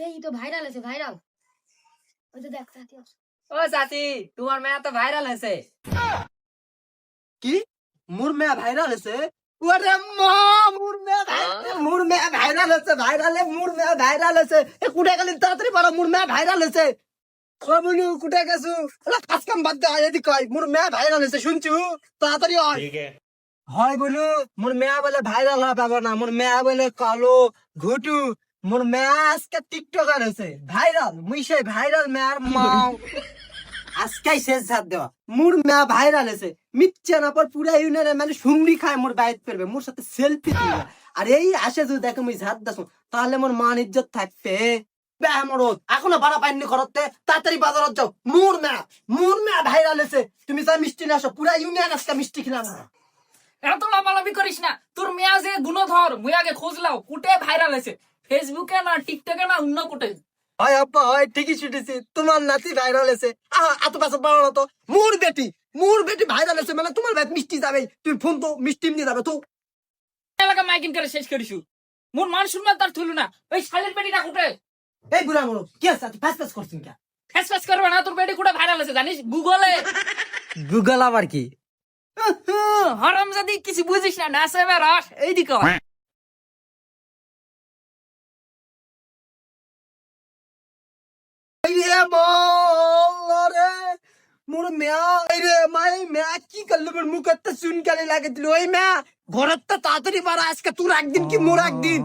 এই তো ভাইরাল আছে ভাইরাল। ওই তো দেখ সাথী আছে। ও চাচি, তোমার মেয়া তো ভাইরাল হয়েছে। কি মোর মেয়া ভাইরাল হয়েছে? ওরে মা, মোর মেয়া ভাইরাল হয়েছে, মোর মেয়া ভাইরাল হয়েছে। এ কুটে গেলি তাড়াতাড়ি বলো, মোর মেয়া ভাইরাল হয়েছে। ও বলু কুটে গেছু? ওলা কাজ কাম বাদ দে, আয় এদিকে আয়। মোর মেয়া ভাইরাল হয়েছে শুনছু? তাড়াতাড়ি আয়। হয় বলু মোর মেয়া বলে ভাইরাল হওয়া পাবো না, মোর মেয়া বলে কালো ঘুটু। মোর মেয়া আজকে টিকটকার হয়েছে ভাইরাল, মুই সেই ভাইরাল মেয়ার মাও। আজকাই শেষ ঝাড় দেওয়া, মোর মেয়া ভাইরাল হয়েছে। মিথ্যে না পর পুরা ইউনিয়নের মানে সুংড়ি খায় মোর বাইত করবে, মোর সাথে সেলফি তুলবে। আর এই আসে যদি দেখে মুই ঝাড় দাসু, তাহলে মোর মান ইজ্জত থাকবে। মরদ এখনো ভাড়া পাইনি করতে, তাড়াতাড়ি বাজারত যাও। মোর মেয়া ভাইরাল হয়েছে। তুমি যা মিষ্টি না আসো, পুরা ইউনিয়ন আজকে মিষ্টি খেলাম না। এত লাফালাফি করিস না, তোর মেয়া যে গুণধর মুই আগে খোঁজ লাও কুটে ভাইরাল হয়েছে। ফেসবুকে না টিকটকে না অন্য কুটে। হয় আব্বা হয়, ঠিকই শুনেছি তোমার নাতি ভাইরাল হয়েছে। এত পাশে বাড়ানো তো। মোর বেটি ভাইরাল হয়েছে মানে তোমার ভাই মিষ্টি যাবে। তুমি ফোন তো মিষ্টি নিয়ে যাবে তো। এলাকা মাইকিং করে শেষ করিস। মোর মান শুনবার তার থুলু না, ওই শালের বেটিটা কুটে। এই বুড়া মরো কি আছে, ফ্যাস ফ্যাস করছেন কে? ফেস ফেস করবে না, তোর বেটি কুটে ভাইরাল হয়েছে জানিস গুগলে। গুগল আবার কি? হরম যদি কিছু বুঝিস না, নাচে বেরস এইদিকে আয়। মোর মেয়া রে মাই মেয়া কি করলো? মোর মুখ একটা চুন কালি লাগে দিল। ওই মেয়া ঘরত তো তাড়াতাড়ি পারা, আজকে তোর একদিন কি মোর একদিন।